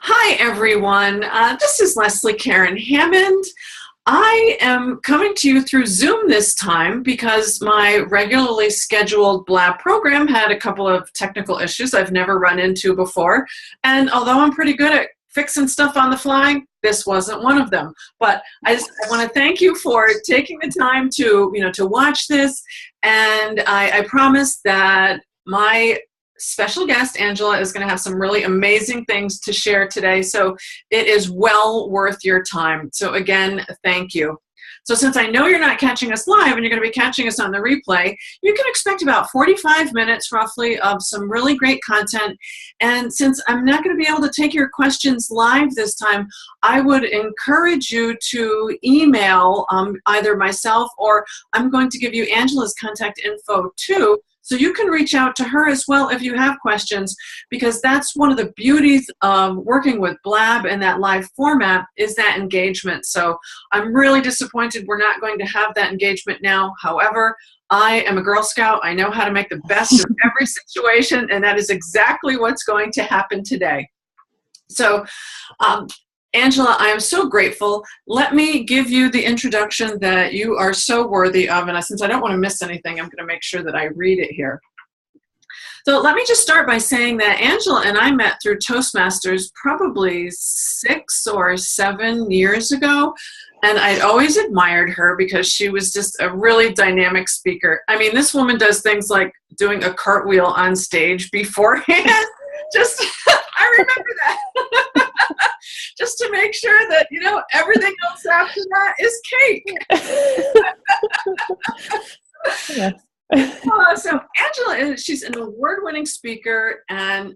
Hi, everyone. This is Leslie Karen Hammond. I am coming to you through Zoom this time because my regularly scheduled Blab program had a couple of technical issues I've never run into before. And although I'm pretty good at fixing stuff on the fly, this wasn't one of them. But I want to thank you for taking the time to watch this. And I promise that my special guest, Angela, is going to have some really amazing things to share today. So it is well worth your time. So again, thank you. So since I know you're not catching us live and you're going to be catching us on the replay, you can expect about 45 minutes roughly of some really great content. And since I'm not going to be able to take your questions live this time, I would encourage you to email either myself, or I'm going to give you Angela's contact info too. So you can reach out to her as well if you have questions, because that's one of the beauties of working with Blab in that live format is that engagement. So I'm really disappointed we're not going to have that engagement now. However, I am a Girl Scout. I know how to make the best of every situation, and that is exactly what's going to happen today. So, Angela, I am so grateful. Let me give you the introduction that you are so worthy of, and since I don't want to miss anything, I'm going to make sure that I read it here. So let me just start by saying that Angela and I met through Toastmasters probably 6 or 7 years ago, and I'd always admired her because she was just a really dynamic speaker. I mean, this woman does things like doing a cartwheel on stage beforehand. Just, I remember that. Just to make sure that, everything else after that is cake. Yes. So Angela, she's an award-winning speaker, and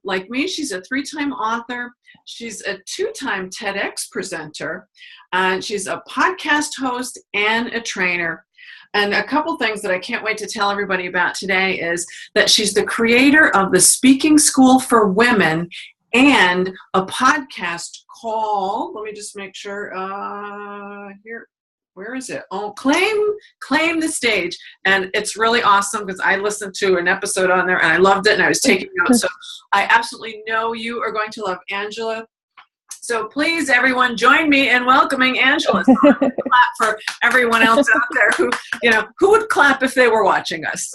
like me, she's a 3-time author. She's a 2-time TEDx presenter, and she's a podcast host and a trainer. And a couple things that I can't wait to tell everybody about today is that she's the creator of the Speaking School for Women and a podcast called, let me just make sure, here, where is it? Oh, Claim the Stage. And it's really awesome because I listened to an episode on there and I loved it and I was taking notes. So I absolutely know you are going to love Angela. So please, everyone, join me in welcoming Angela. So I'm gonna clap for everyone else out there who would clap if they were watching us.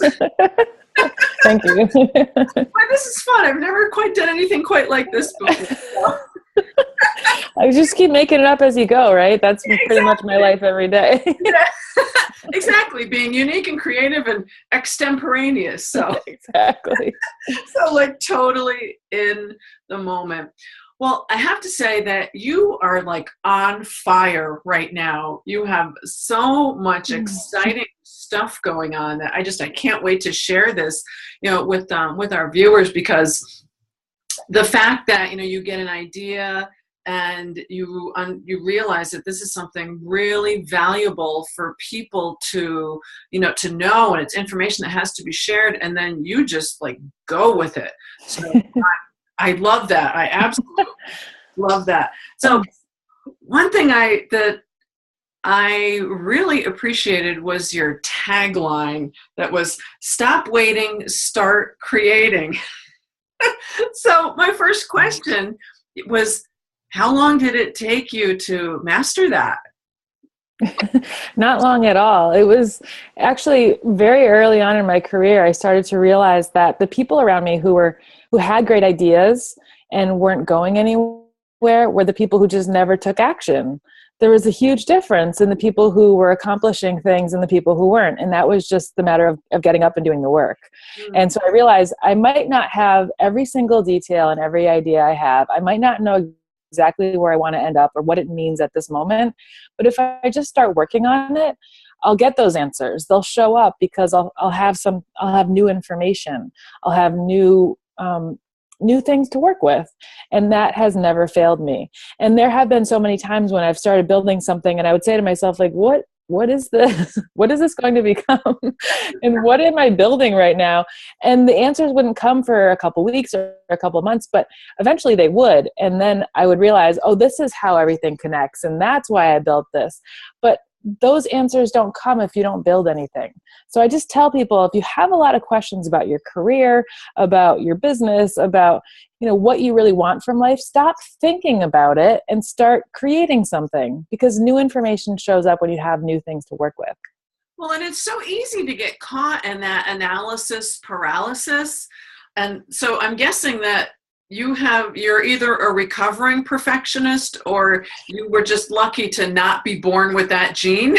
Thank you. Well, this is fun. I've never quite done anything quite like this before. So. I just keep making it up as you go, right? That's pretty much my life every day. Yeah. Exactly. Being unique and creative and extemporaneous. So exactly. So like totally in the moment. Well, I have to say that you are like on fire right now. You have so much exciting stuff going on that I can't wait to share this, with our viewers, because the fact that, you get an idea and you realize that this is something really valuable for people to know, and it's information that has to be shared, and then you just like go with it. So I love that. I absolutely love that. So one thing that I really appreciated was your tagline that was "Stop waiting, start creating." So my first question was, how long did it take you to master that? Not long at all. It was actually very early on in my career, I started to realize that the people around me who had great ideas and weren't going anywhere were the people who just never took action. There was a huge difference in the people who were accomplishing things and the people who weren't. And that was just the matter of getting up and doing the work. Mm-hmm. And so I realized I might not have every single detail and every idea I have. I might not know exactly where I want to end up or what it means at this moment. But if I just start working on it, I'll get those answers. They'll show up because I'll have new information. I'll have new things to work with. And that has never failed me. And there have been so many times when I've started building something and I would say to myself, like, what is this? What is this going to become? And what am I building right now? And the answers wouldn't come for a couple weeks or a couple of months, but eventually they would. And then I would realize, oh, this is how everything connects. And that's why I built this. But those answers don't come if you don't build anything. So I just tell people, if you have a lot of questions about your career, about your business, about, what you really want from life, stop thinking about it and start creating something, because new information shows up when you have new things to work with. Well, and it's so easy to get caught in that analysis paralysis. And so I'm guessing that you're either a recovering perfectionist or you were just lucky to not be born with that gene.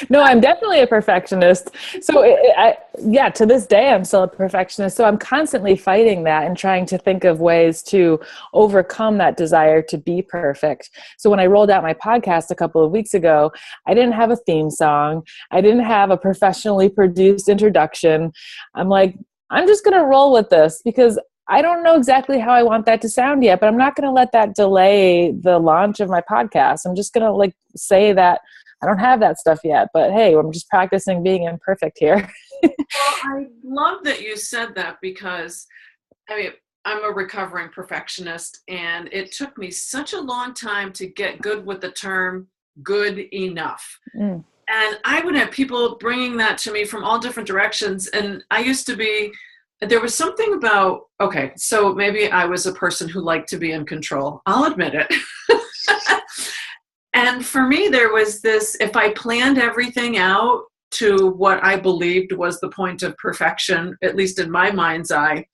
No, I'm definitely a perfectionist. So to this day, I'm still a perfectionist. So I'm constantly fighting that and trying to think of ways to overcome that desire to be perfect. So when I rolled out my podcast a couple of weeks ago, I didn't have a theme song. I didn't have a professionally produced introduction. I'm like, I'm just going to roll with this because I don't know exactly how I want that to sound yet, but I'm not going to let that delay the launch of my podcast. I'm just going to say that I don't have that stuff yet, but hey, I'm just practicing being imperfect here. Well, I love that you said that because, I'm a recovering perfectionist, and it took me such a long time to get good with the term good enough. Mm. And I would have people bringing that to me from all different directions. And there was something about, okay, so maybe I was a person who liked to be in control. I'll admit it. And for me, there was this, if I planned everything out to what I believed was the point of perfection, at least in my mind's eye,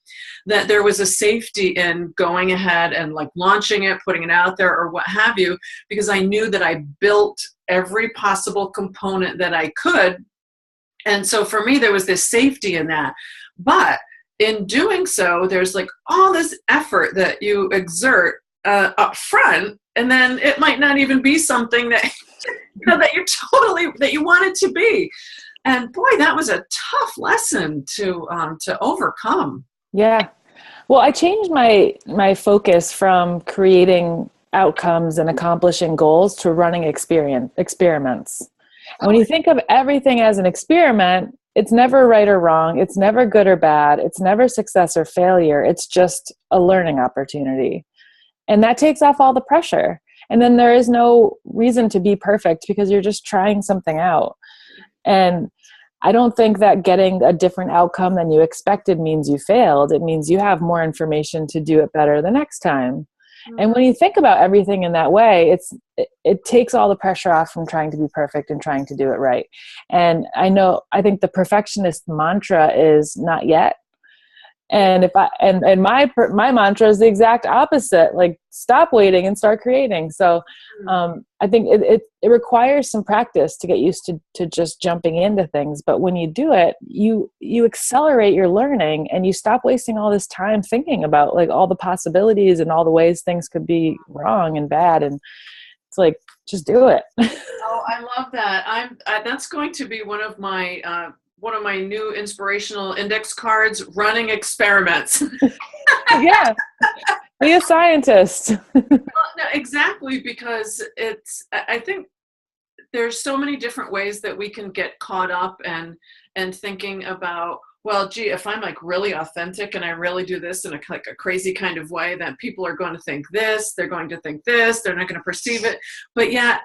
that there was a safety in going ahead and launching it, putting it out there or what have you, because I knew that I built every possible component that I could. And so for me, there was this safety in that. But in doing so, there's all this effort that you exert up front, and then it might not even be something that that you want it to be. And boy, that was a tough lesson to overcome. Yeah. Well, I changed my focus from creating outcomes and accomplishing goals to running experiments. And when you think of everything as an experiment, it's never right or wrong. It's never good or bad. It's never success or failure. It's just a learning opportunity. And that takes off all the pressure. And then there is no reason to be perfect because you're just trying something out. And I don't think that getting a different outcome than you expected means you failed. It means you have more information to do it better the next time. And when you think about everything in that way, it takes all the pressure off from trying to be perfect and trying to do it right. And I think the perfectionist mantra is not yet. And my mantra is the exact opposite, stop waiting and start creating. So I think it requires some practice to get used to just jumping into things. But when you do it, you accelerate your learning and you stop wasting all this time thinking about all the possibilities and all the ways things could be wrong and bad. And it's just do it. Oh, I love that. That's going to be one of my new inspirational index cards, running experiments. Yeah. Be a scientist. Well, no, exactly, because I think there's so many different ways that we can get caught up and thinking about, well, gee, if I'm really authentic and I really do this in a crazy kind of way, then people are going to think this, they're going to think this, they're not going to perceive it. But yet,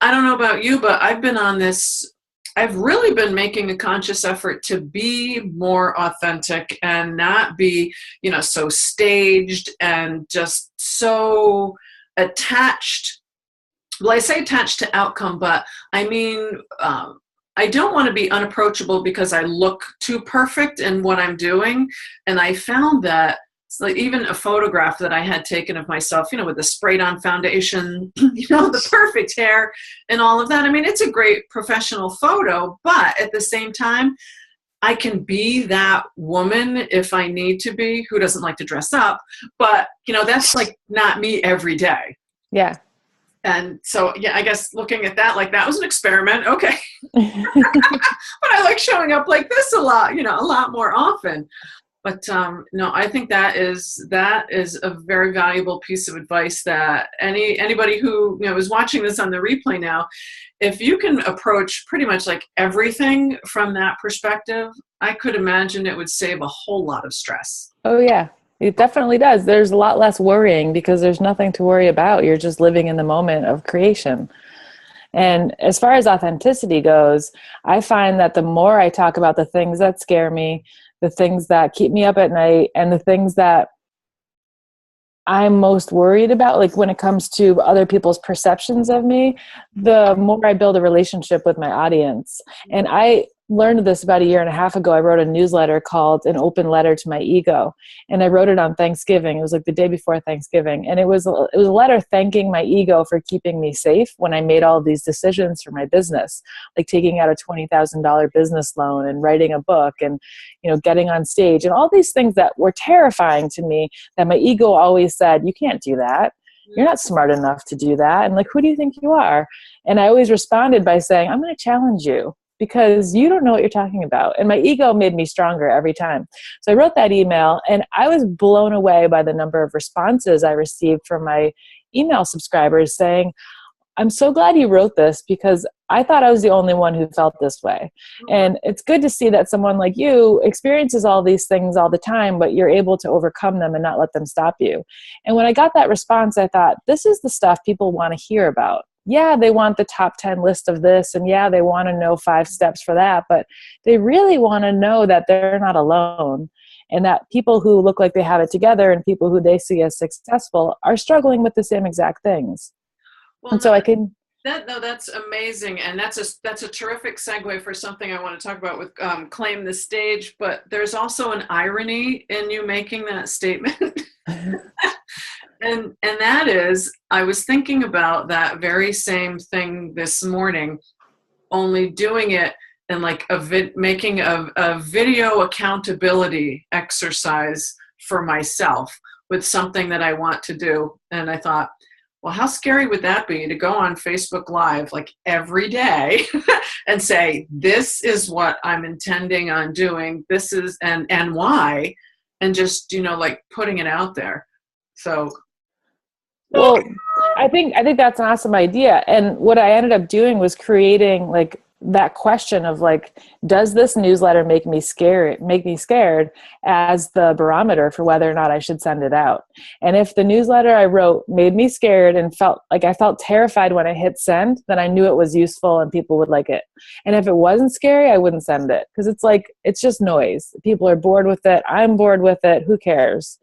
I don't know about you, but I've really been making a conscious effort to be more authentic and not be, so staged and just so attached. Well, I say attached to outcome, but I mean, I don't want to be unapproachable because I look too perfect in what I'm doing. And I found that even a photograph that I had taken of myself, with the sprayed on foundation, the perfect hair and all of that. I mean, it's a great professional photo, but at the same time, I can be that woman if I need to be, who doesn't like to dress up, but that's not me every day. Yeah. And so, yeah, I guess looking at that, that was an experiment. Okay. But I like showing up like this a lot more often. But no, I think that is a very valuable piece of advice that anybody who is watching this on the replay now, if you can approach pretty much everything from that perspective, I could imagine it would save a whole lot of stress. Oh yeah, it definitely does. There's a lot less worrying because there's nothing to worry about. You're just living in the moment of creation. And as far as authenticity goes, I find that the more I talk about the things that scare me, the things that keep me up at night, and the things that I'm most worried about, like when it comes to other people's perceptions of me, the more I build a relationship with my audience. And I learned this about a year and a half ago. I wrote a newsletter called An Open Letter to My Ego. And I wrote it on Thanksgiving. It was like the day before Thanksgiving. And it was a letter thanking my ego for keeping me safe when I made all of these decisions for my business, like taking out a $20,000 business loan and writing a book and, getting on stage and all these things that were terrifying to me, that my ego always said, you can't do that. You're not smart enough to do that. And like, who do you think you are? And I always responded by saying, I'm going to challenge you, because you don't know what you're talking about. And my ego made me stronger every time. So I wrote that email, and I was blown away by the number of responses I received from my email subscribers saying, I'm so glad you wrote this, because I thought I was the only one who felt this way. And it's good to see that someone like you experiences all these things all the time, but you're able to overcome them and not let them stop you. And when I got that response, I thought, this is the stuff people want to hear about. Yeah, they want the top 10 list of this, and yeah, they want to know 5 steps for that, but they really want to know that they're not alone, and that people who look like they have it together and people who they see as successful are struggling with the same exact things. Well, and so I can... That's amazing, and that's a terrific segue for something I want to talk about with Claim the Stage, but there's also an irony in you making that statement. And that is, I was thinking about that very same thing this morning, only doing it in like making a video accountability exercise for myself with something that I want to do. And I thought, well, how scary would that be to go on Facebook Live like every day and say, this is what I'm intending on doing. This is, and why, and just, like putting it out there. So. Well, I think that's an awesome idea. And what I ended up doing was creating like that question of like, does this newsletter make me scared as the barometer for whether or not I should send it out? And if the newsletter I wrote made me scared and I felt terrified when I hit send, then I knew it was useful and people would like it. And if it wasn't scary, I wouldn't send it, because it's just noise. People are bored with it. I'm bored with it. Who cares?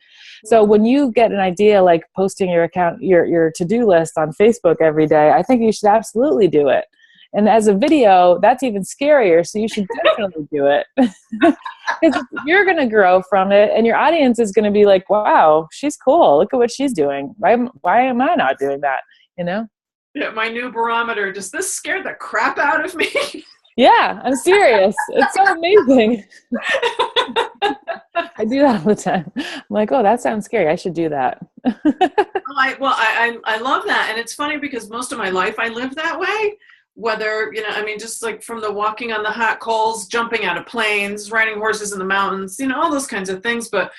So when you get an idea like posting your to-do list on Facebook every day, I think you should absolutely do it. And as a video, that's even scarier. So you should definitely do it, because you're going to grow from it, and your audience is going to be like, wow, she's cool. Look at what she's doing. Why am I not doing that? Yeah, my new barometer. Does this scare the crap out of me? Yeah, I'm serious. It's so amazing. I do that all the time. I'm like, oh, that sounds scary. I should do that. I love that. And it's funny because most of my life I lived that way. Whether, just like from the walking on the hot coals, jumping out of planes, riding horses in the mountains, all those kinds of things. But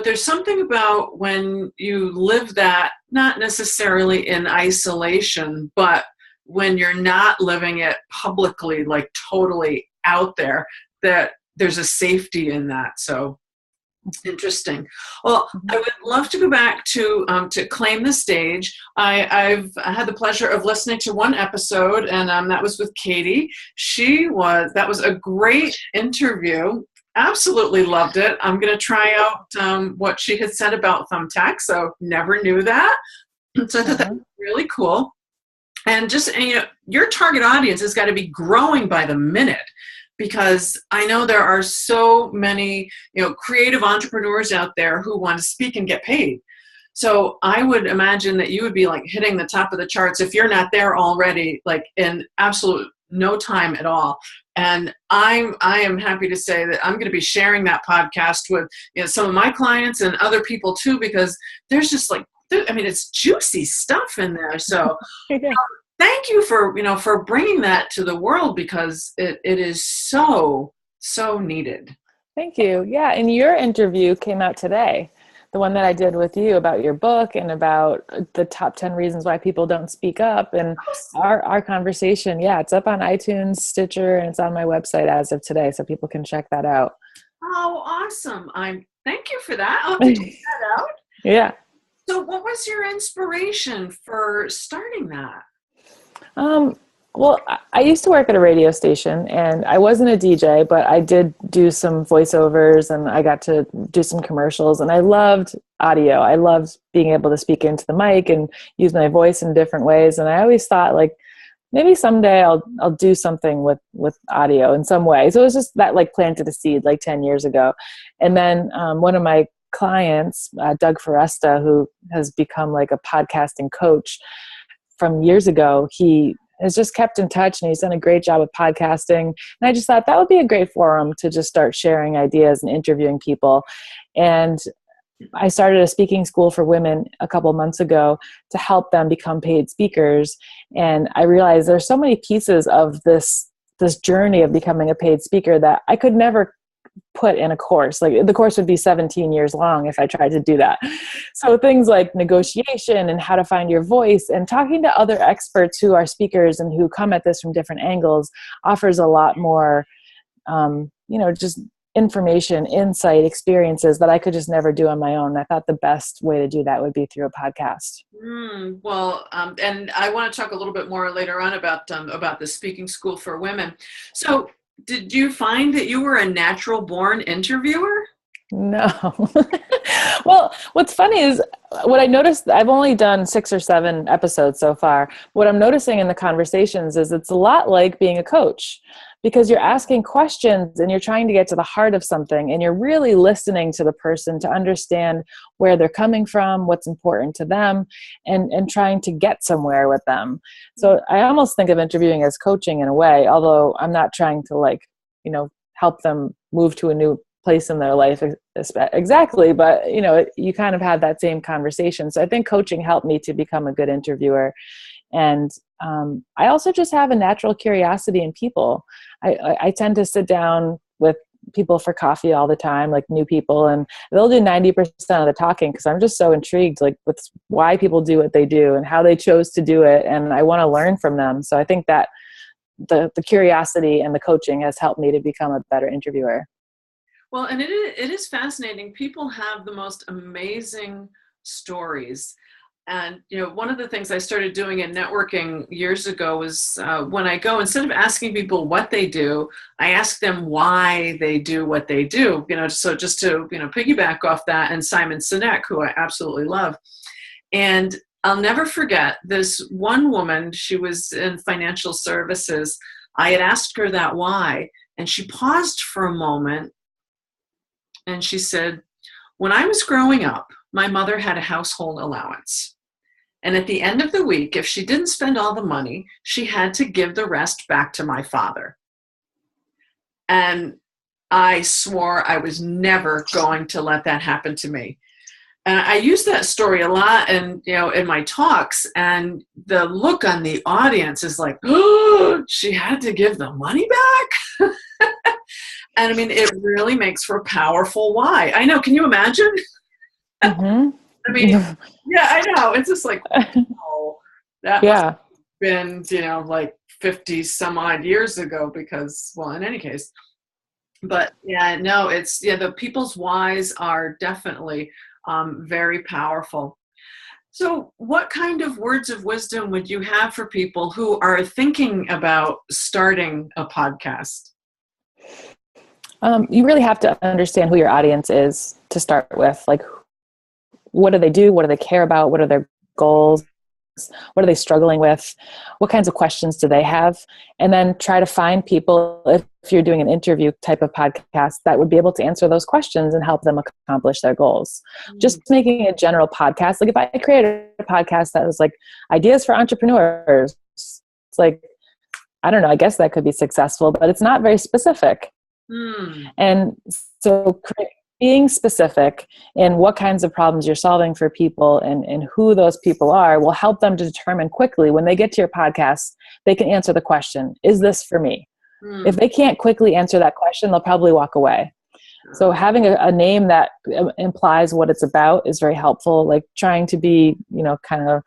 there's something about when you live that, not necessarily in isolation, but when you're not living it publicly, like totally out there, that there's a safety in that. So interesting. Well, I would love to go back to Claim the Stage. I've had the pleasure of listening to one episode, and that was with Katie. That was a great interview. Absolutely loved it. I'm going to try out what she had said about Thumbtack, so never knew that. So I thought that was really cool. And your target audience has got to be growing by the minute, because I know there are so many, creative entrepreneurs out there who want to speak and get paid. So I would imagine that you would be like hitting the top of the charts if you're not there already, like in absolute no time at all. And I am happy to say that I'm going to be sharing that podcast with some of my clients and other people too, because there's just it's juicy stuff in there. So thank you for bringing that to the world, because it is so needed. Thank you. Yeah. And your interview came out today. The one that I did with you about your book and about the top 10 reasons why people don't speak up, and our conversation. Yeah. It's up on iTunes, Stitcher, and it's on my website as of today. So people can check that out. Oh, awesome. Thank you for that. I'll have to check that out. Yeah. So what was your inspiration for starting that? Well, I used to work at a radio station, and I wasn't a DJ, but I did do some voiceovers, and I got to do some commercials, and I loved audio. I loved being able to speak into the mic and use my voice in different ways. And I always thought, like, maybe someday I'll do something with audio in some way. So it was just that, like, planted a seed like 10 years ago. And then one of my clients, Doug Foresta, who has become like a podcasting coach from years ago, he has just kept in touch, and he's done a great job with podcasting. And I just thought that would be a great forum to just start sharing ideas and interviewing people. And I started a speaking school for women a couple months ago to help them become paid speakers. And I realized there's so many pieces of this journey of becoming a paid speaker that I could never put in a course. Like, the course would be 17 years long if I tried to do that. So things like negotiation and how to find your voice and talking to other experts who are speakers and who come at this from different angles offers a lot more, just information, insight, experiences that I could just never do on my own. I thought the best way to do that would be through a podcast. And I want to talk a little bit more later on about the speaking school for women. So, did you find that you were a natural born interviewer? No. Well, what's funny is what I noticed, I've only done 6 or 7 episodes so far. What I'm noticing in the conversations is it's a lot like being a coach, because you're asking questions and you're trying to get to the heart of something, and you're really listening to the person to understand where they're coming from, what's important to them, and trying to get somewhere with them. So I almost think of interviewing as coaching in a way, although I'm not trying to help them move to a new place in their life exactly, but you kind of had that same conversation. So I think coaching helped me to become a good interviewer. And I also just have a natural curiosity in people. I tend to sit down with people for coffee all the time, like new people, and they'll do 90% of the talking because I'm just so intrigued, like, with why people do what they do and how they chose to do it, and I want to learn from them. So I think that the curiosity and the coaching has helped me to become a better interviewer. Well, and it is fascinating. People have the most amazing stories. And, one of the things I started doing in networking years ago was when I go, instead of asking people what they do, I ask them why they do what they do, so just to, piggyback off that, and Simon Sinek, who I absolutely love. And I'll never forget this one woman. She was in financial services. I had asked her that why, and she paused for a moment. And she said, when I was growing up, my mother had a household allowance. And at the end of the week, if she didn't spend all the money, she had to give the rest back to my father. And I swore I was never going to let that happen to me. And I use that story a lot in my talks, and the look on the audience is like, oh, she had to give the money back? And I mean, it really makes for a powerful why. I know. Can you imagine? Mm-hmm. I mean, yeah, I know. It's just like, oh, that must have been, like 50 some odd years ago, because, well, in any case. But yeah, no, the people's whys are definitely very powerful. So what kind of words of wisdom would you have for people who are thinking about starting a podcast? You really have to understand who your audience is to start with. Like, what do they do? What do they care about? What are their goals? What are they struggling with? What kinds of questions do they have? And then try to find people, if you're doing an interview type of podcast, that would be able to answer those questions and help them accomplish their goals. Mm-hmm. Just making a general podcast. Like, if I created a podcast that was like ideas for entrepreneurs, it's like, I don't know, I guess that could be successful, but it's not very specific. And so being specific in what kinds of problems you're solving for people and who those people are will help them to determine quickly, when they get to your podcast, they can answer the question, is this for me? If they can't quickly answer that question, they'll probably walk away. So having a name that implies what it's about is very helpful. Like, trying to be, kind of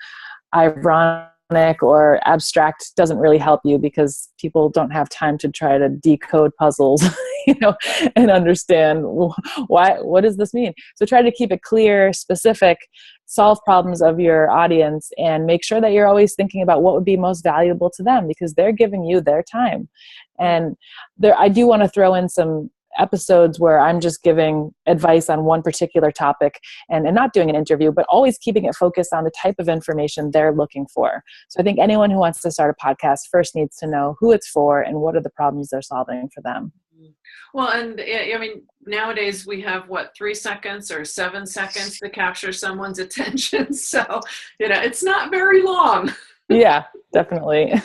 ironic or abstract doesn't really help you, because people don't have time to try to decode puzzles, and understand what does this mean? So try to keep it clear, specific, solve problems of your audience, and make sure that you're always thinking about what would be most valuable to them, because they're giving you their time. And I do want to throw in some episodes where I'm just giving advice on one particular topic and not doing an interview, but always keeping it focused on the type of information they're looking for. So I think anyone who wants to start a podcast first needs to know who it's for and what are the problems they're solving for them. Well, and I mean, nowadays we have 3 seconds or 7 seconds to capture someone's attention. So, it's not very long. Yeah, definitely.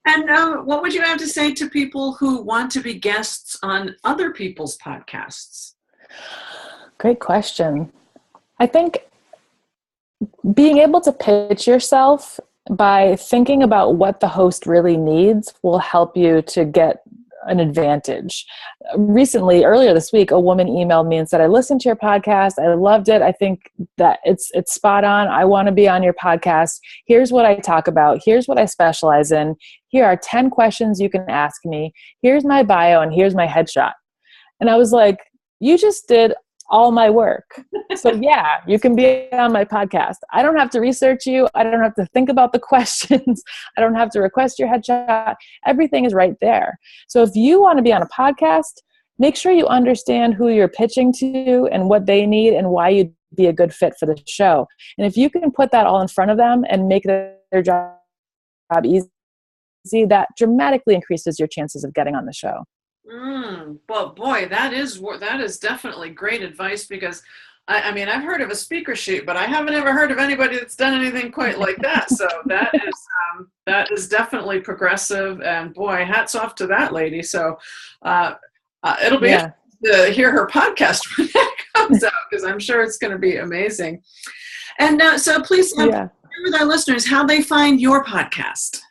And what would you have to say to people who want to be guests on other people's podcasts? Great question. I think being able to pitch yourself by thinking about what the host really needs will help you to get an advantage. Recently, earlier this week, a woman emailed me and said, I listened to your podcast. I loved it. I think that it's spot on. I want to be on your podcast. Here's what I talk about. Here's what I specialize in. Here are 10 questions you can ask me. Here's my bio and here's my headshot. And I was like, you just did all my work. So yeah, you can be on my podcast. I don't have to research you. I don't have to think about the questions. I don't have to request your headshot. Everything is right there. So if you want to be on a podcast, make sure you understand who you're pitching to and what they need and why you'd be a good fit for the show. And if you can put that all in front of them and make their job easy, that dramatically increases your chances of getting on the show. Well, boy, that is definitely great advice, because I mean, I've heard of a speaker sheet, but I haven't ever heard of anybody that's done anything quite like that. So that is definitely progressive, and boy, hats off to that lady. So it'll be interesting to hear her podcast when that comes out, because I'm sure it's going to be amazing. And so please share with our listeners how they find your podcast.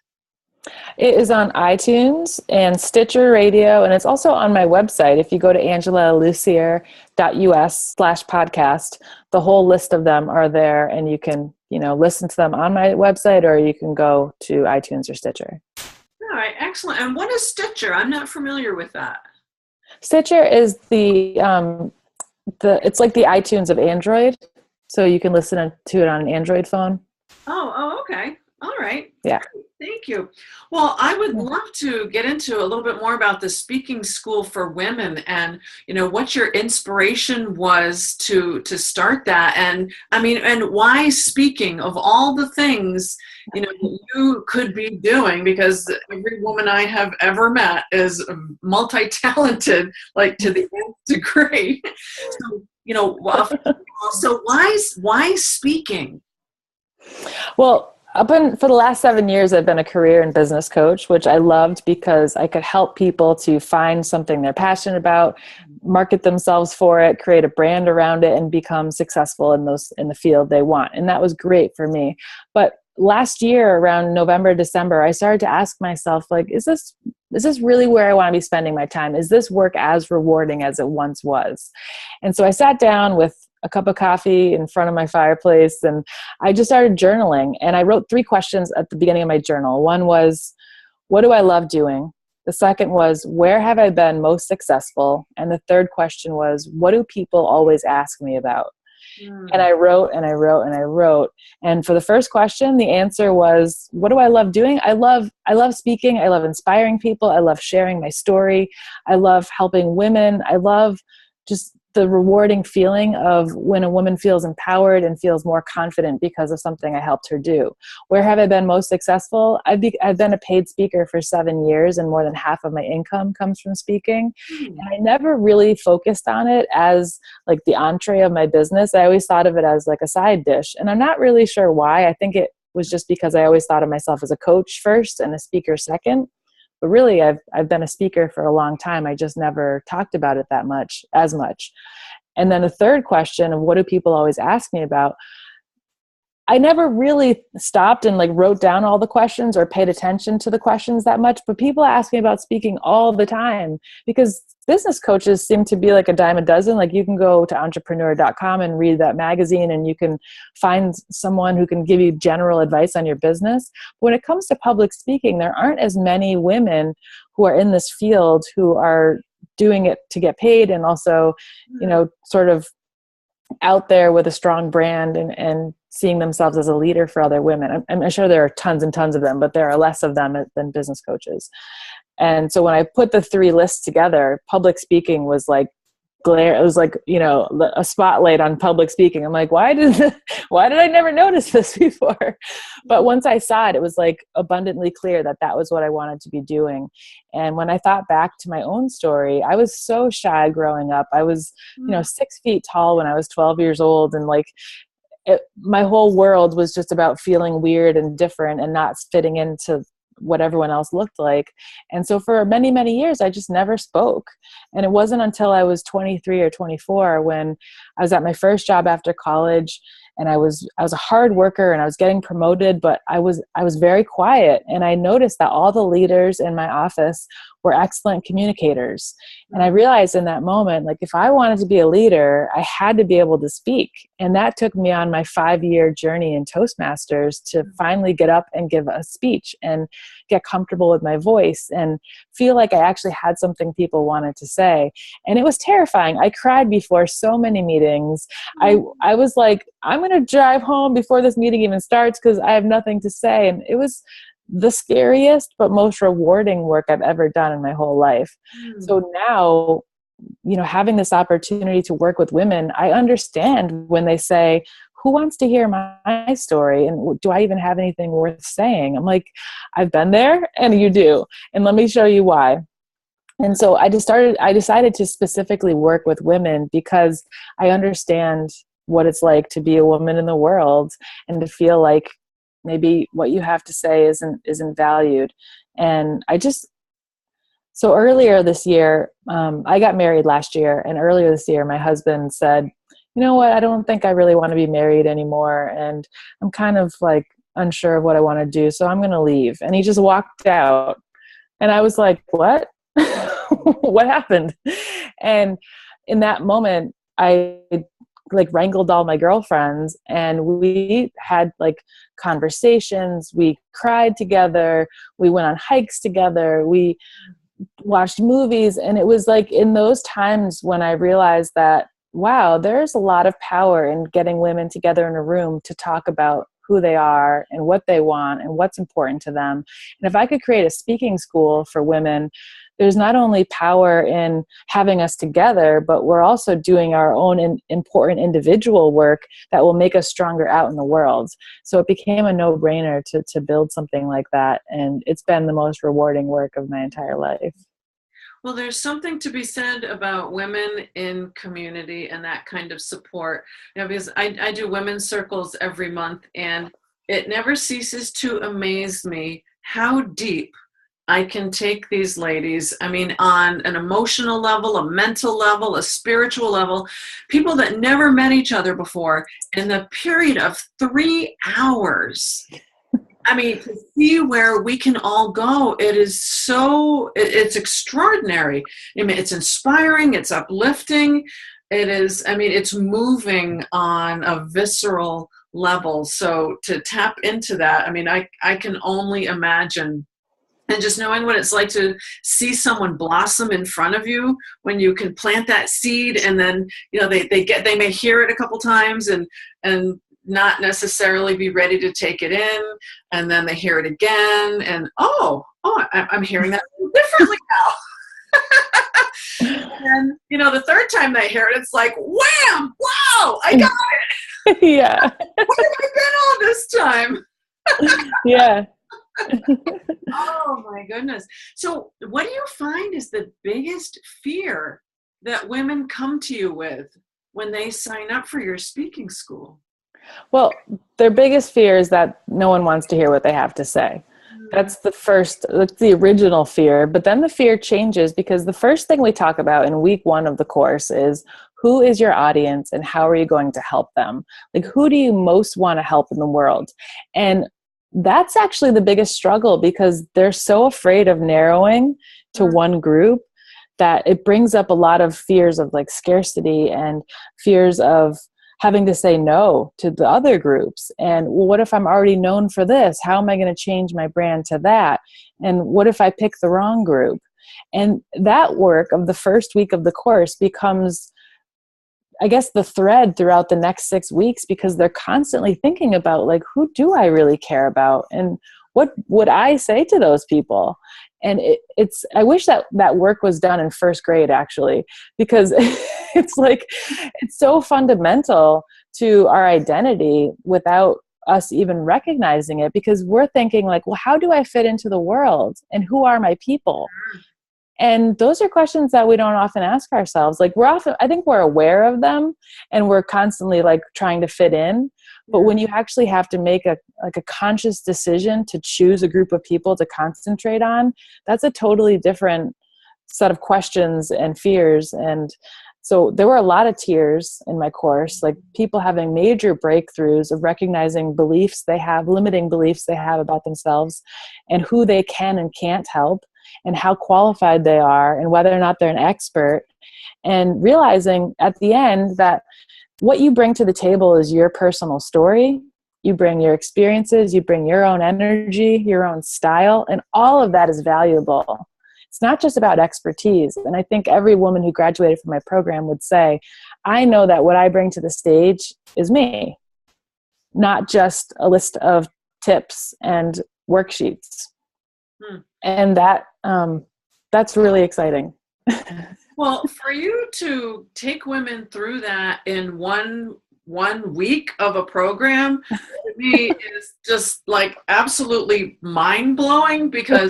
It is on iTunes and Stitcher Radio, and it's also on my website. If you go to angelalussier.us/podcast, the whole list of them are there, and you can, listen to them on my website, or you can go to iTunes or Stitcher. All right, excellent. And what is Stitcher? I'm not familiar with that. Stitcher is it's like the iTunes of Android, so you can listen to it on an Android phone. Oh, okay. All right. Yeah. Thank you. Well, I would love to get into a little bit more about the speaking school for women, and, what your inspiration was to start that. And I mean, and why speaking of all the things, you could be doing, because every woman I have ever met is multi-talented, like to the nth degree. So, so why speaking? Well, for the last 7 years, I've been a career and business coach, which I loved because I could help people to find something they're passionate about, market themselves for it, create a brand around it, and become successful in the field they want. And that was great for me. But last year, around November, December, I started to ask myself, is this really where I want to be spending my time? Is this work as rewarding as it once was? And so I sat down with a cup of coffee in front of my fireplace, and I just started journaling. And I wrote 3 questions at the beginning of my journal. One was, what do I love doing? The second was, where have I been most successful? And the third question was, what do people always ask me about? And I wrote and I wrote and I wrote. And for the first question, the answer was, what do I love doing? I love speaking. I love inspiring people. I love sharing my story. I love helping women. I love just the rewarding feeling of when a woman feels empowered and feels more confident because of something I helped her do. Where have I been most successful? I've been a paid speaker for 7 years, and more than half of my income comes from speaking. And I never really focused on it as like the entree of my business. I always thought of it as like a side dish. And I'm not really sure why. I think it was just because I always thought of myself as a coach first and a speaker second. But really, I've been a speaker for a long time. I just never talked about it as much. And then the third question of what do people always ask me about? I never really stopped and wrote down all the questions or paid attention to the questions that much. But people ask me about speaking all the time, because business coaches seem to be like a dime a dozen. Like, you can go to entrepreneur.com and read that magazine, and you can find someone who can give you general advice on your business. But when it comes to public speaking, there aren't as many women who are in this field who are doing it to get paid, and also, sort of out there with a strong brand and seeing themselves as a leader for other women. I'm sure there are tons and tons of them, but there are less of them than business coaches. And so when I put the three lists together, public speaking was like it was like, a spotlight on public speaking. I'm like, why did I never notice this before? But once I saw it, it was like abundantly clear that that was what I wanted to be doing. And when I thought back to my own story, I was so shy growing up. I was, 6 feet tall when I was 12 years old. And like, my whole world was just about feeling weird and different and not fitting into what everyone else looked like. And so for many, many years, I just never spoke. And it wasn't until I was 23 or 24 when I was at my first job after college, and I was a hard worker and I was getting promoted, but I was very quiet. And I noticed that all the leaders in my office were excellent communicators. And I realized in that moment, like, if I wanted to be a leader, I had to be able to speak. And that took me on my 5-year journey in Toastmasters to finally get up and give a speech and get comfortable with my voice and feel like I actually had something people wanted to say. And it was terrifying. I cried before so many meetings. I was like, I'm going to drive home before this meeting even starts because I have nothing to say. And it was the scariest but most rewarding work I've ever done in my whole life. So now, having this opportunity to work with women, I understand when they say, who wants to hear my story? And do I even have anything worth saying? I'm like, I've been there, and you do. And let me show you why. And so I decided to specifically work with women because I understand what it's like to be a woman in the world and to feel like maybe what you have to say isn't valued. And so earlier this year, I got married last year, and earlier this year, my husband said, you know what, I don't think I really want to be married anymore. And I'm kind of like unsure of what I want to do. So I'm going to leave. And he just walked out. And I was like, what? What happened? And in that moment, I wrangled all my girlfriends, and we had conversations. We cried together. We went on hikes together. We watched movies. And it was like in those times when I realized that, wow, there's a lot of power in getting women together in a room to talk about who they are and what they want and what's important to them. And if I could create a speaking school for women, there's not only power in having us together, but we're also doing our own important individual work that will make us stronger out in the world. So it became a no-brainer to build something like that. And it's been the most rewarding work of my entire life. Well, there's something to be said about women in community and that kind of support. Because I do women's circles every month, and it never ceases to amaze me how deep I can take these ladies. I mean, on an emotional level, a mental level, a spiritual level, people that never met each other before in the period of 3 hours. I mean, to see where we can all go, it's extraordinary. I mean, it's inspiring, it's uplifting. It's moving on a visceral level. So to tap into that, I mean, I can only imagine. And just knowing what it's like to see someone blossom in front of you when you can plant that seed, and then, they may hear it a couple times and not necessarily be ready to take it in, and then they hear it again, and I'm hearing that differently now. And the third time they hear it, it's like, wham! Wow! I got it. Yeah. Where have I been all this time? Yeah. Oh my goodness. So what do you find is the biggest fear that women come to you with when they sign up for your speaking school? Well, their biggest fear is that no one wants to hear what they have to say. That's the original fear. But then the fear changes, because the first thing we talk about in week 1 of the course is, who is your audience and how are you going to help them? Like, who do you most want to help in the world? And that's actually the biggest struggle, because they're so afraid of narrowing to one group that it brings up a lot of fears of scarcity and fears of having to say no to the other groups. And what if I'm already known for this? How am I going to change my brand to that? And what if I pick the wrong group? And that work of the first week of the course becomes, I guess, the thread throughout the next 6 weeks, because they're constantly thinking about, like, who do I really care about? And what would I say to those people? And it's, I wish that that work was done in first grade, actually, because it's like, it's so fundamental to our identity without us even recognizing it, because we're thinking like, well, how do I fit into the world? And who are my people? And those are questions that we don't often ask ourselves. Like, I think we're aware of them and we're constantly like trying to fit in. But when you actually have to make a conscious decision to choose a group of people to concentrate on, that's a totally different set of questions and fears. And so there were a lot of tears in my course, like people having major breakthroughs of recognizing beliefs they have, limiting beliefs they have about themselves, and who they can and can't help, and how qualified they are, and whether or not they're an expert. And realizing at the end that what you bring to the table is your personal story. You bring your experiences, you bring your own energy, your own style, and all of that is valuable. It's not just about expertise. And I think every woman who graduated from my program would say, I know that what I bring to the stage is me, not just a list of tips and worksheets. And that's really exciting. Well, for you to take women through that in one week of a program, to me is just like absolutely mind-blowing, because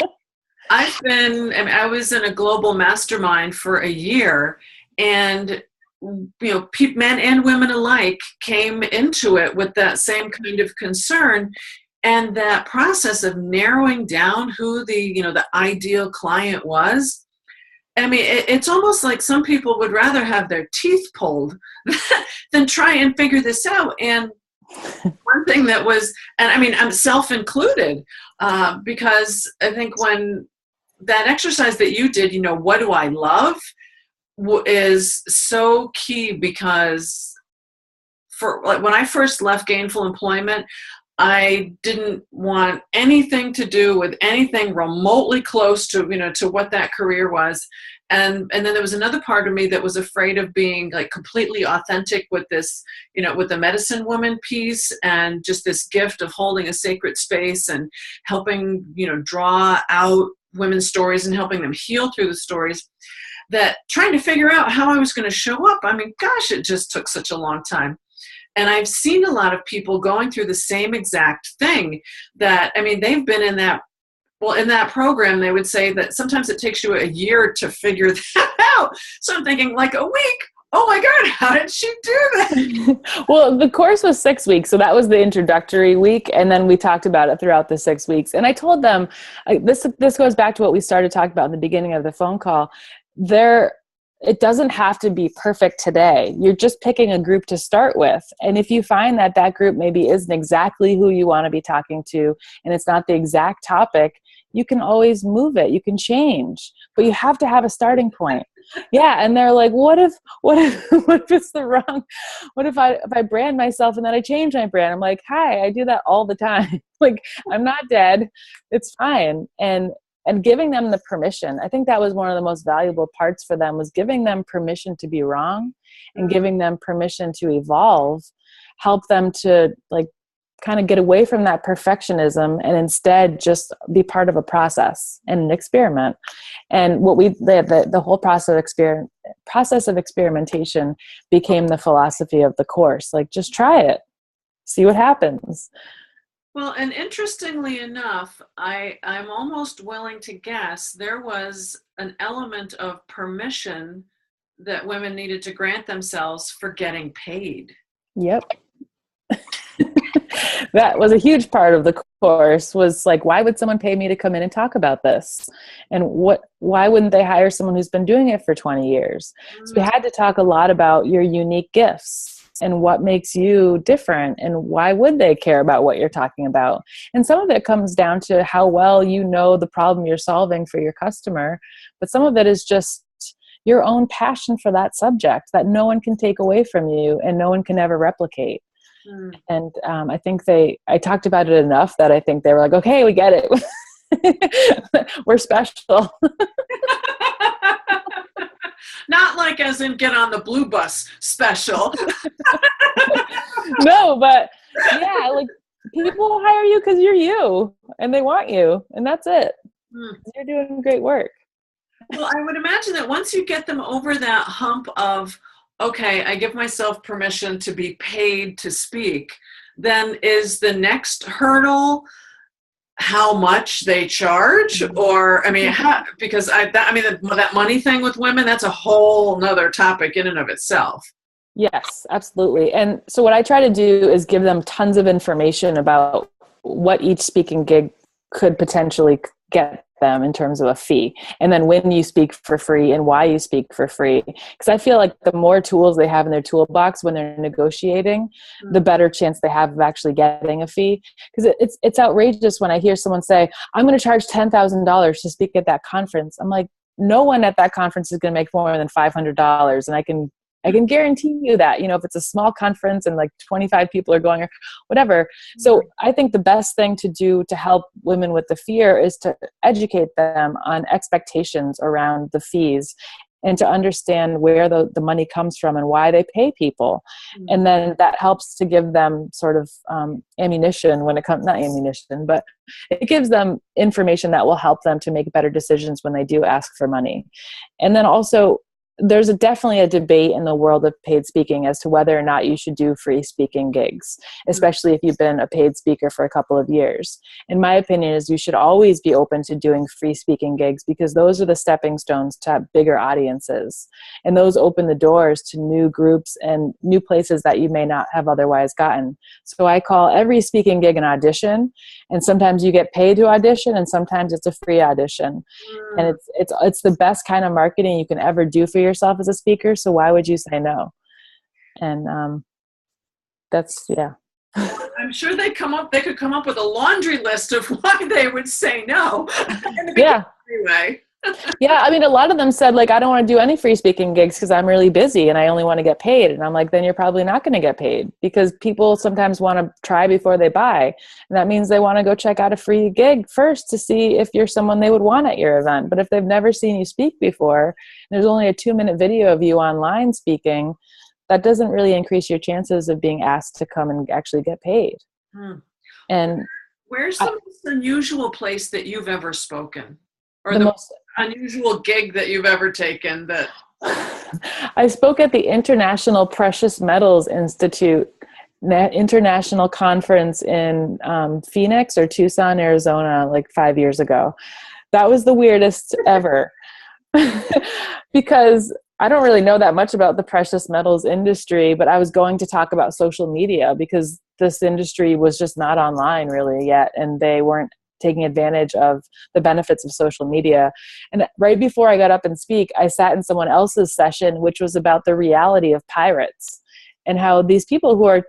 I was in a global mastermind for a year, and men and women alike came into it with that same kind of concern. And that process of narrowing down who the ideal client was, I mean, it's almost like some people would rather have their teeth pulled than try and figure this out. And one thing that was, and I mean, I'm self-included, because I think when that exercise that you did, what do I love, is so key, because when I first left gainful employment, I didn't want anything to do with anything remotely close to what that career was. And then there was another part of me that was afraid of being like completely authentic with this, with the medicine woman piece, and just this gift of holding a sacred space and helping, draw out women's stories and helping them heal through the stories, that trying to figure out how I was going to show up, I mean, gosh, it just took such a long time. And I've seen a lot of people going through the same exact thing, that, I mean, they've been in that program, they would say that sometimes it takes you a year to figure that out. So I'm thinking, like, a week? Oh my God, how did she do that? Well, the course was 6 weeks. So that was the introductory week. And then we talked about it throughout the 6 weeks. And I told them, this goes back to what we started talking about in the beginning of the phone call. It doesn't have to be perfect today. You're just picking a group to start with. And if you find that that group maybe isn't exactly who you want to be talking to, and it's not the exact topic, you can always move it. You can change, but you have to have a starting point. Yeah. And they're like, what if it's the wrong, what if I brand myself and then I change my brand? I'm like, hi, I do that all the time. Like, I'm not dead. It's fine. And giving them the permission. I think that was one of the most valuable parts for them, was giving them permission to be wrong and giving them permission to evolve, help them to like kind of get away from that perfectionism and instead just be part of a process and an experiment. And the whole process of experimentation became the philosophy of the course. Like, just try it, see what happens. Well, and interestingly enough, I'm almost willing to guess there was an element of permission that women needed to grant themselves for getting paid. Yep. That was a huge part of the course, was like, why would someone pay me to come in and talk about this? And why wouldn't they hire someone who's been doing it for 20 years? So we had to talk a lot about your unique gifts and what makes you different, and why would they care about what you're talking about? And some of it comes down to how well you know the problem you're solving for your customer, but some of it is just your own passion for that subject that no one can take away from you and no one can ever replicate. And I think I talked about it enough that I think they were like, okay, we get it. We're special. Not like as in get on the blue bus special. No, but yeah, like people hire you because you're you and they want you, and that's it. You're doing great work. Well, I would imagine that once you get them over that hump of, okay, I give myself permission to be paid to speak, then is the next hurdle how much they charge? Or, I mean, because that money thing with women, that's a whole nother topic in and of itself. Yes, absolutely. And so what I try to do is give them tons of information about what each speaking gig could potentially get them in terms of a fee. And then when you speak for free and why you speak for free. Because I feel like the more tools they have in their toolbox when they're negotiating, the better chance they have of actually getting a fee. Because it's outrageous when I hear someone say, I'm going to charge $10,000 to speak at that conference. I'm like, no one at that conference is going to make more than $500. And I can guarantee you that, if it's a small conference and like 25 people are going or whatever. So I think the best thing to do to help women with the fear is to educate them on expectations around the fees and to understand where the money comes from and why they pay people. And then that helps to give them sort of ammunition when it comes, not ammunition, but it gives them information that will help them to make better decisions when they do ask for money. And then also, there's definitely a debate in the world of paid speaking as to whether or not you should do free speaking gigs, especially if you've been a paid speaker for a couple of years. In my opinion, is you should always be open to doing free speaking gigs because those are the stepping stones to have bigger audiences. And those open the doors to new groups and new places that you may not have otherwise gotten. So I call every speaking gig an audition, and sometimes you get paid to audition and sometimes it's a free audition. And it's the best kind of marketing you can ever do for yourself as a speaker. So why would you say no? And that's, yeah. I'm sure they could come up with a laundry list of why they would say no. Yeah. Anyway. Yeah. I mean, a lot of them said, like, I don't want to do any free speaking gigs because I'm really busy and I only want to get paid. And I'm like, then you're probably not going to get paid because people sometimes want to try before they buy. And that means they want to go check out a free gig first to see if you're someone they would want at your event. But if they've never seen you speak before, there's only a 2-minute video of you online speaking, that doesn't really increase your chances of being asked to come and actually get paid. And where's the most unusual place that you've ever spoken? Or the most unusual gig that you've ever taken? That I spoke at the International Precious Metals Institute international conference in Phoenix or Tucson, Arizona, like 5 years ago. That was the weirdest ever because I don't really know that much about the precious metals industry, but I was going to talk about social media because this industry was just not online really yet, and they weren't taking advantage of the benefits of social media. And right before I got up and speak, I sat in someone else's session, which was about the reality of pirates and how these people who are,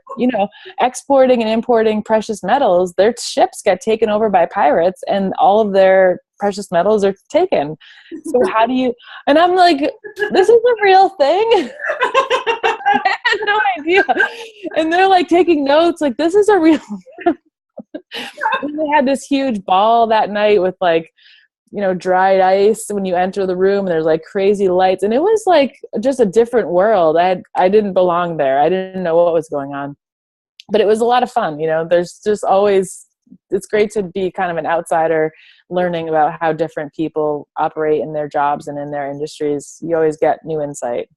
exporting and importing precious metals, their ships get taken over by pirates and all of their precious metals are taken. So how do you, and I'm like, this is a real thing. I had no idea. And they're like taking notes, like, this is a real and they had this huge ball that night with like, dried ice when you enter the room, and there's like crazy lights, and it was like just a different world. I didn't belong there. I didn't know what was going on, but it was a lot of fun. There's just always, it's great to be kind of an outsider learning about how different people operate in their jobs and in their industries. You always get new insight.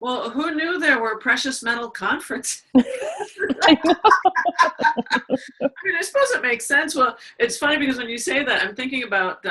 Well, who knew there were precious metal conferences? I know. I suppose it makes sense. Well, it's funny because when you say that, I'm thinking about,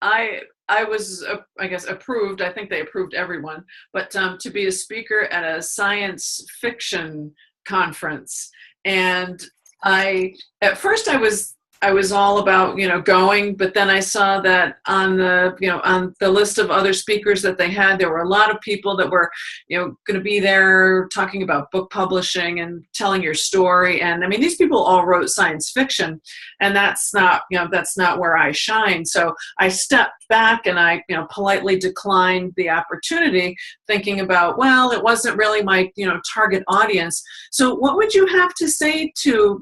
I was, I guess, approved. I think they approved everyone, but to be a speaker at a science fiction conference. And at first I was all about, going, but then I saw that on the list of other speakers that they had, there were a lot of people that were, going to be there talking about book publishing and telling your story. And I mean, these people all wrote science fiction, and that's not where I shine. So I stepped back and I, politely declined the opportunity, thinking about, well, it wasn't really my, target audience. So what would you have to say to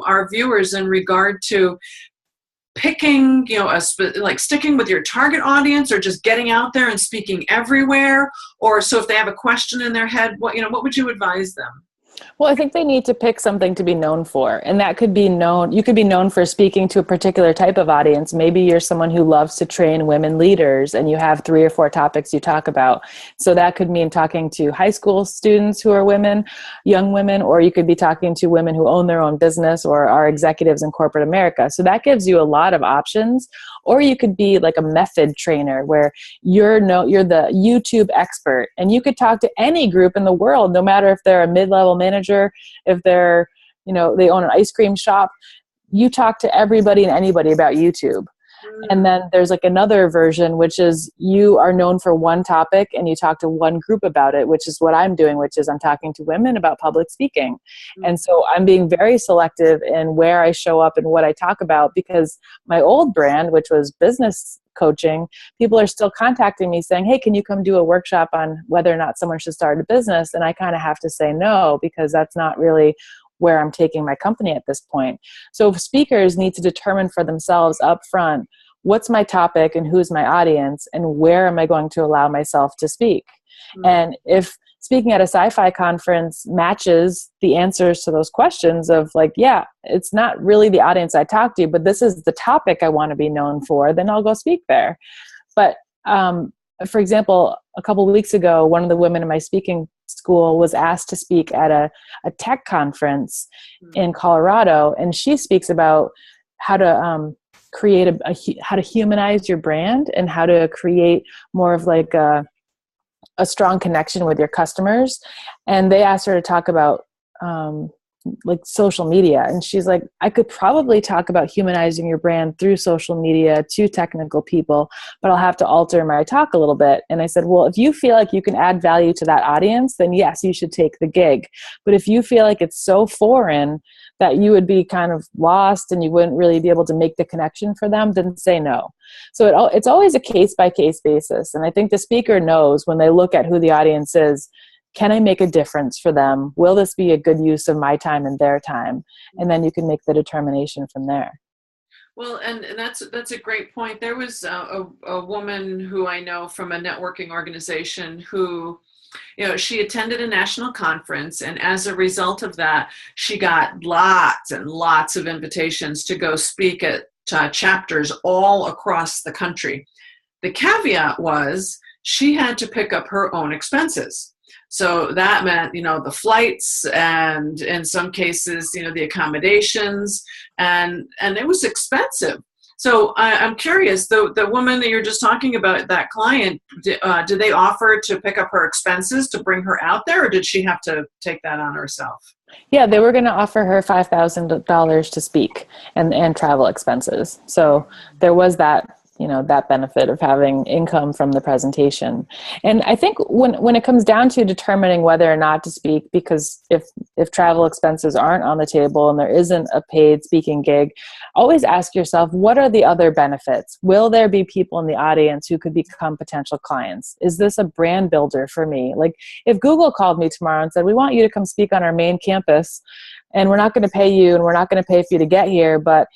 our viewers in regard to picking, like sticking with your target audience, or just getting out there and speaking everywhere? Or so if they have a question in their head, what would you advise them? Well, I think they need to pick something to be known for. And that could be you could be known for speaking to a particular type of audience. Maybe you're someone who loves to train women leaders and you have 3 or 4 topics you talk about. So that could mean talking to high school students who are women, young women, or you could be talking to women who own their own business or are executives in corporate America. So that gives you a lot of options. Or you could be like a method trainer where you're the YouTube expert and you could talk to any group in the world, no matter if they're a mid-level manager, if they're, they own an ice cream shop. You talk to everybody and anybody about YouTube. And then there's like another version, which is you are known for one topic and you talk to one group about it, which is what I'm doing, which is I'm talking to women about public speaking. And so I'm being very selective in where I show up and what I talk about, because my old brand, which was business coaching, people are still contacting me saying, hey, can you come do a workshop on whether or not someone should start a business? And I kind of have to say no, because that's not really where I'm taking my company at this point. So speakers need to determine for themselves up front, what's my topic and who's my audience and where am I going to allow myself to speak? And if speaking at a sci-fi conference matches the answers to those questions of like, yeah, it's not really the audience I talk to, but this is the topic I want to be known for, then I'll go speak there. But for example, a couple of weeks ago, one of the women in my speaking school was asked to speak at a tech conference in Colorado. And she speaks about how to create how to humanize your brand and how to create more of like a strong connection with your customers. And they asked her to talk about like social media. And she's like, I could probably talk about humanizing your brand through social media to technical people, but I'll have to alter my talk a little bit. And I said, well, if you feel like you can add value to that audience, then yes, you should take the gig. But if you feel like it's so foreign that you would be kind of lost and you wouldn't really be able to make the connection for them, then say no. So it's always a case-by-case basis. And I think the speaker knows when they look at who the audience is, can I make a difference for them? Will this be a good use of my time and their time? And then you can make the determination from there. Well, and that's a great point. There was a woman who I know from a networking organization who, she attended a national conference, and as a result of that, she got lots and lots of invitations to go speak at chapters all across the country. The caveat was she had to pick up her own expenses. So that meant, the flights and in some cases, the accommodations, and it was expensive. So I'm curious, the woman that you're just talking about, that client, did they offer to pick up her expenses to bring her out there, or did she have to take that on herself? Yeah, they were going to offer her $5,000 to speak and travel expenses. So there was that that benefit of having income from the presentation. And I think when it comes down to determining whether or not to speak, because if travel expenses aren't on the table and there isn't a paid speaking gig, always ask yourself, what are the other benefits? Will there be people in the audience who could become potential clients? Is this a brand builder for me? Like if Google called me tomorrow and said, we want you to come speak on our main campus and we're not going to pay you and we're not going to pay for you to get here, but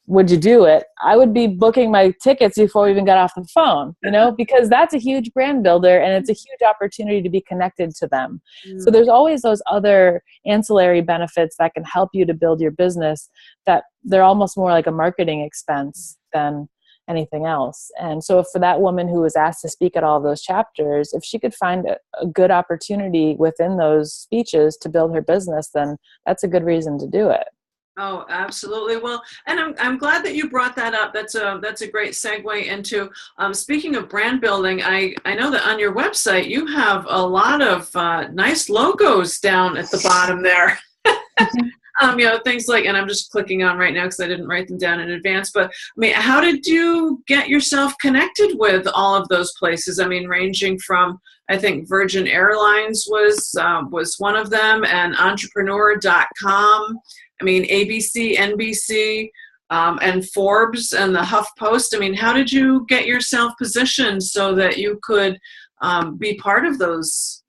would you do it? I would be booking my tickets before we even got off the phone, because that's a huge brand builder and it's a huge opportunity to be connected to them. So there's always those other ancillary benefits that can help you to build your business, that they're almost more like a marketing expense than anything else. And so for that woman who was asked to speak at all of those chapters, if she could find a good opportunity within those speeches to build her business, then that's a good reason to do it. Oh, absolutely. Well, and I'm glad that you brought that up. That's a great segue into speaking of brand building. I know that on your website you have a lot of nice logos down at the bottom there. Things like, and I'm just clicking on right now because I didn't write them down in advance. But how did you get yourself connected with all of those places? Ranging from, I think Virgin Airlines was one of them, and entrepreneur.com. ABC, NBC, and Forbes and the HuffPost. How did you get yourself positioned so that you could be part of those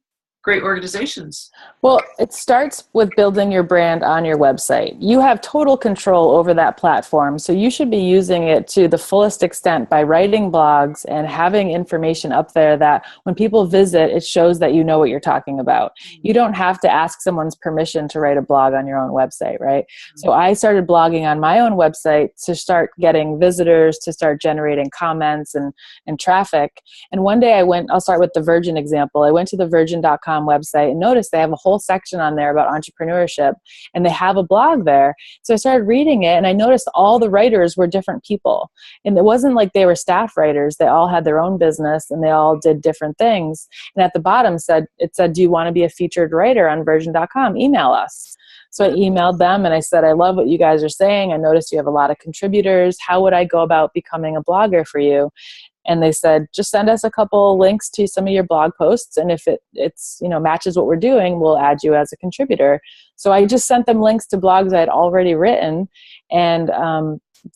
great organizations. Well, it starts with building your brand on your website. You have total control over that platform, so you should be using it to the fullest extent by writing blogs and having information up there that when people visit, it shows that you know what you're talking about. You don't have to ask someone's permission to write a blog on your own website, right? So I started blogging on my own website to start getting visitors, to start generating comments and traffic. And one day I'll start with the Virgin example. I went to the virgin.com website and noticed they have a whole section on there about entrepreneurship, and they have a blog there. So I started reading it, and I noticed all the writers were different people. And it wasn't like they were staff writers. They all had their own business, and they all did different things. And at the bottom it said, do you want to be a featured writer on virgin.com? Email us. So I emailed them and I said, I love what you guys are saying. I noticed you have a lot of contributors. How would I go about becoming a blogger for you? And they said, just send us a couple links to some of your blog posts. And if it's matches what we're doing, we'll add you as a contributor. So I just sent them links to blogs I had already written and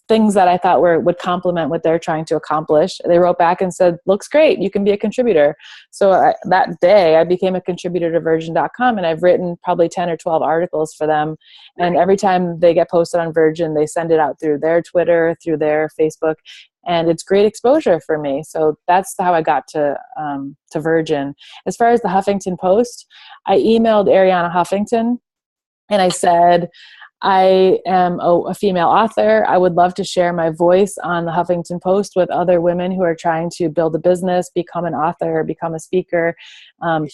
things that I thought would complement what they're trying to accomplish. They wrote back and said, looks great, you can be a contributor. So that day I became a contributor to Virgin.com, and I've written probably 10 or 12 articles for them. And every time they get posted on Virgin, they send it out through their Twitter, through their Facebook. And it's great exposure for me. So that's how I got to Virgin. As far as the Huffington Post, I emailed Arianna Huffington and I said, I am a female author. I would love to share my voice on the Huffington Post with other women who are trying to build a business, become an author, become a speaker.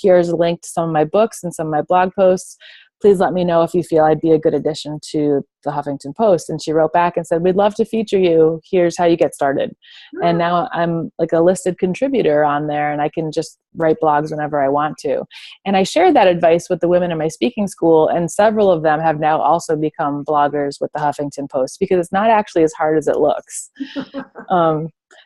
Here's a link to some of my books and some of my blog posts. Please let me know if you feel I'd be a good addition to the Huffington Post. And she wrote back and said, we'd love to feature you. Here's how you get started. And now I'm like a listed contributor on there, and I can just write blogs whenever I want to. And I shared that advice with the women in my speaking school, and several of them have now also become bloggers with the Huffington Post, because it's not actually as hard as it looks.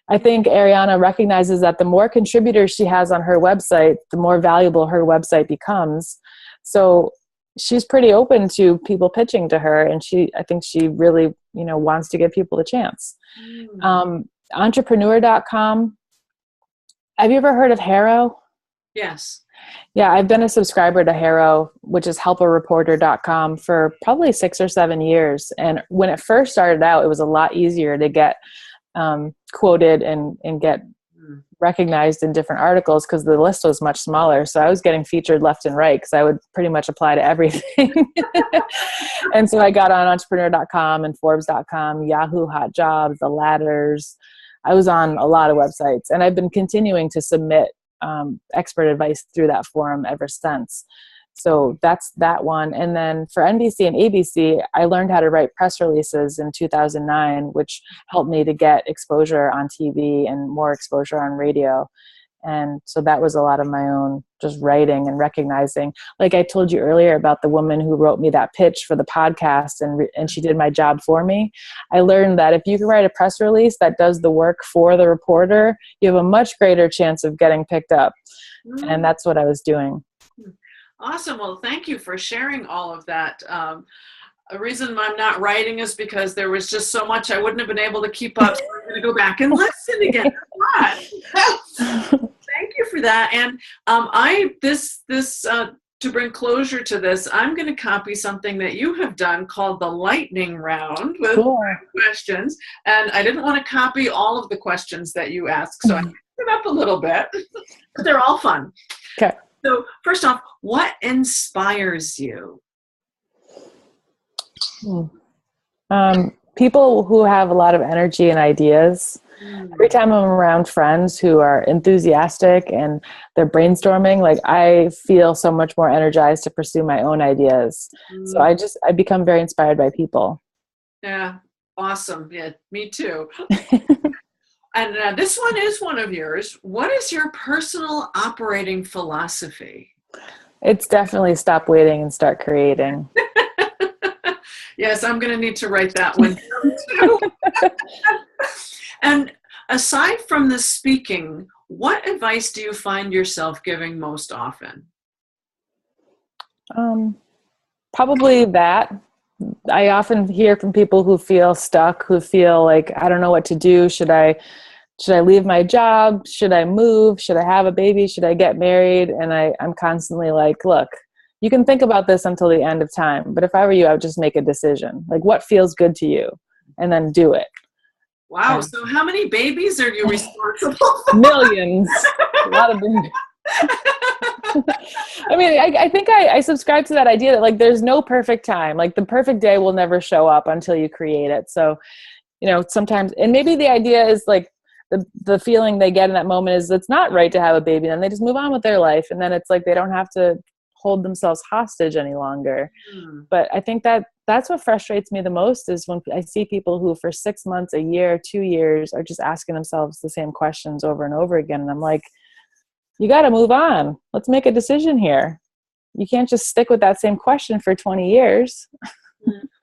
I think Arianna recognizes that the more contributors she has on her website, the more valuable her website becomes. So she's pretty open to people pitching to her, and I think she really, wants to give people the chance. Entrepreneur.com. Have you ever heard of Harrow? Yes. Yeah, I've been a subscriber to Harrow, which is helpareporter.com, for probably 6 or 7 years. And when it first started out, it was a lot easier to get quoted and get recognized in different articles because the list was much smaller. So I was getting featured left and right because I would pretty much apply to everything. And so I got on entrepreneur.com and Forbes.com, Yahoo Hot Jobs, The Ladders. I was on a lot of websites, and I've been continuing to submit expert advice through that forum ever since. So that's that one. And then for NBC and ABC, I learned how to write press releases in 2009, which helped me to get exposure on TV and more exposure on radio. And so that was a lot of my own just writing and recognizing. Like I told you earlier about the woman who wrote me that pitch for the podcast, and she did my job for me. I learned that if you can write a press release that does the work for the reporter, you have a much greater chance of getting picked up. And that's what I was doing. Awesome. Well, thank you for sharing all of that. The reason I'm not writing is because there was just so much I wouldn't have been able to keep up. So I'm going to go back and listen again. Thank you for that. And to bring closure to this, I'm going to copy something that you have done called the lightning round with questions. And I didn't want to copy all of the questions that you asked, so I picked it up a little bit. But they're all fun. Okay. So first off, what inspires you? People who have a lot of energy and ideas. Every time I'm around friends who are enthusiastic and they're brainstorming, like I feel so much more energized to pursue my own ideas. So I become very inspired by people. Yeah. Awesome. Yeah, me too. And this one is one of yours. What is your personal operating philosophy? It's definitely stop waiting and start creating. Yes, I'm going to need to write that one down too. And aside from the speaking, what advice do you find yourself giving most often? Probably that. I often hear from people who feel stuck, who feel like, I don't know what to do. Should I should I leave my job? Should I move? Should I have a baby? Should I get married? And I'm constantly like, look, you can think about this until the end of time. But if I were you, I would just make a decision. Like, what feels good to you? And then do it. Wow. And so how many babies are you responsible for? millions. A lot of babies. I mean, I think I subscribe to that idea that like there's no perfect time. Like the perfect day will never show up until you create it. So, sometimes, and maybe the idea is like the feeling they get in that moment is it's not right to have a baby, and they just move on with their life. And then it's like they don't have to hold themselves hostage any longer. But I think that's what frustrates me the most is when I see people who for 6 months, a year, 2 years are just asking themselves the same questions over and over again. And I'm like, you got to move on. Let's make a decision here. You can't just stick with that same question for 20 years.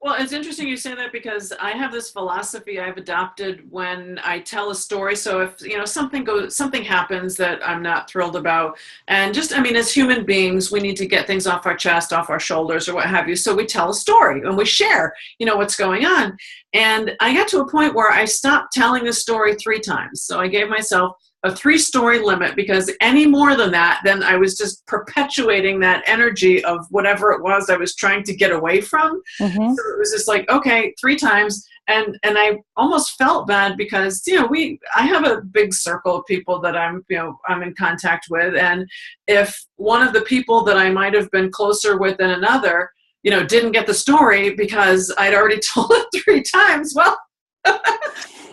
Well, it's interesting you say that because I have this philosophy I've adopted when I tell a story. So if something happens that I'm not thrilled about, and as human beings, we need to get things off our chest, off our shoulders, or what have you. So we tell a story and we share, what's going on. And I got to a point where I stopped telling the story 3 times. So I gave myself a 3-story limit, because any more than that, then I was just perpetuating that energy of whatever it was I was trying to get away from. So it was just like, okay, 3 times. And I almost felt bad because, I have a big circle of people that I'm in contact with. And if one of the people that I might have been closer with than another, didn't get the story because I'd already told it 3 times, well,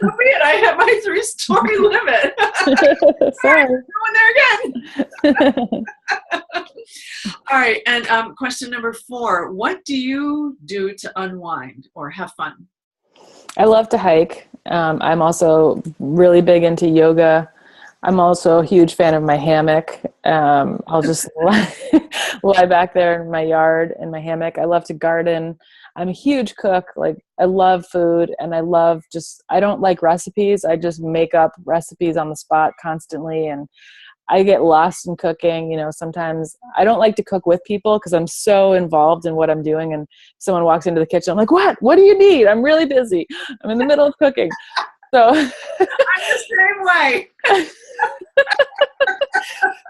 so be it. I hit my 3-story limit. Sorry, going there again. All right, and question number 4: what do you do to unwind or have fun? I love to hike. I'm also really big into yoga. I'm also a huge fan of my hammock. I'll just lie back there in my yard in my hammock. I love to garden. I'm a huge cook. Like, I love food, and I don't like recipes. I just make up recipes on the spot constantly, and I get lost in cooking. Sometimes I don't like to cook with people because I'm so involved in what I'm doing, and someone walks into the kitchen, I'm like, what do you need? I'm really busy. I'm in the middle of cooking. So I'm the same way.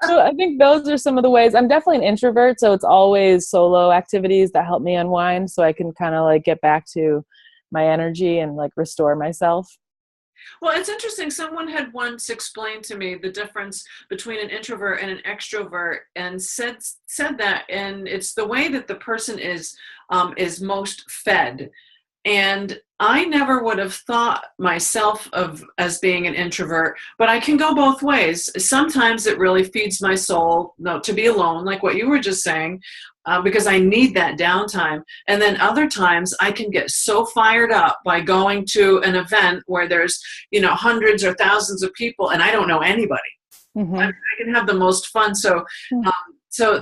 So I think those are some of the ways. I'm definitely an introvert, so it's always solo activities that help me unwind, so I can kind of like get back to my energy and like restore myself. Well, it's interesting. Someone had once explained to me the difference between an introvert and an extrovert, and said that, and it's the way that the person is most fed. And I never would have thought myself of as being an introvert, but I can go both ways. Sometimes it really feeds my soul to be alone, like what you were just saying, because I need that downtime. And then other times I can get so fired up by going to an event where there's, hundreds or thousands of people and I don't know anybody. I can have the most fun. So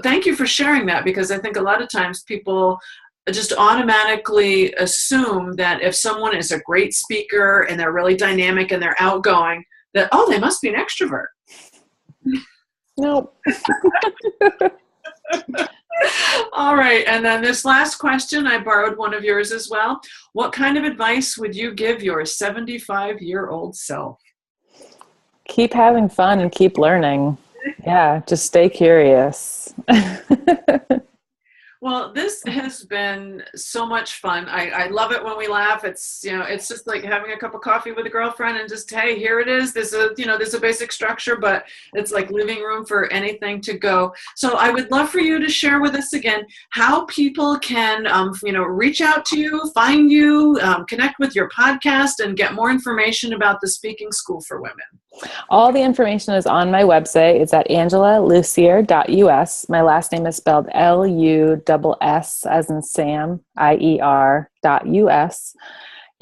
thank you for sharing that, because I think a lot of times people just automatically assume that if someone is a great speaker and they're really dynamic and they're outgoing, that, oh, they must be an extrovert. Nope. All right. And then this last question, I borrowed one of yours as well. What kind of advice would you give your 75-year-old self? Keep having fun and keep learning. Yeah, just stay curious. Well, this has been so much fun. I love it when we laugh. It's, it's just like having a cup of coffee with a girlfriend and just, hey, here it is. There's a basic structure, but it's like leaving room for anything to go. So I would love for you to share with us again how people can, reach out to you, find you, connect with your podcast, and get more information about the Speaking School for Women. All the information is on my website. It's at angelalussier.us. My last name is spelled Luss as in Sam, IER.us.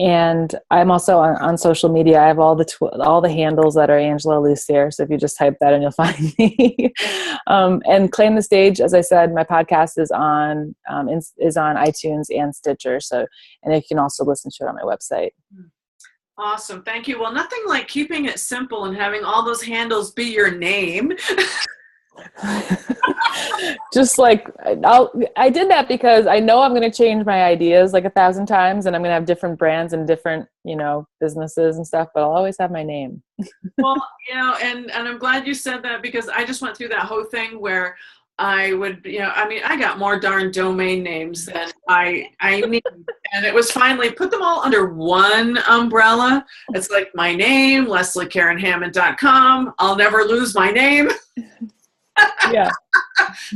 And I'm also on social media. I have all the handles that are Angela Lussier. So if you just type that in, you'll find me. And Claim the Stage, as I said, my podcast is on iTunes and Stitcher. And you can also listen to it on my website. Awesome. Thank you. Well, nothing like keeping it simple and having all those handles be your name. Just like I did that because I know I'm going to change my ideas like 1,000 times, and I'm going to have different brands and different, businesses and stuff, but I'll always have my name. Well, and I'm glad you said that, because I just went through that whole thing where I would, I got more darn domain names than I need. And it was finally put them all under one umbrella. It's like my name, LeslieKarenHammond.com. I'll never lose my name. Yeah.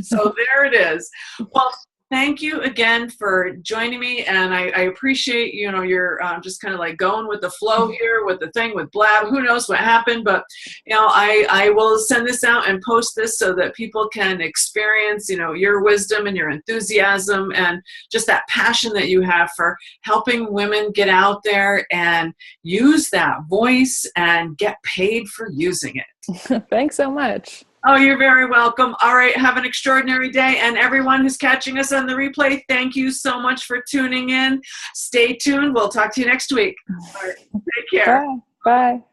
So there it is. Well, thank you again for joining me. And I appreciate, you're just kind of like going with the flow here with the thing with Blab. Who knows what happened, but, I will send this out and post this so that people can experience, your wisdom and your enthusiasm and just that passion that you have for helping women get out there and use that voice and get paid for using it. Thanks so much. Oh, you're very welcome. All right. Have an extraordinary day. And everyone who's catching us on the replay, thank you so much for tuning in. Stay tuned. We'll talk to you next week. All right. Take care. Bye. Bye.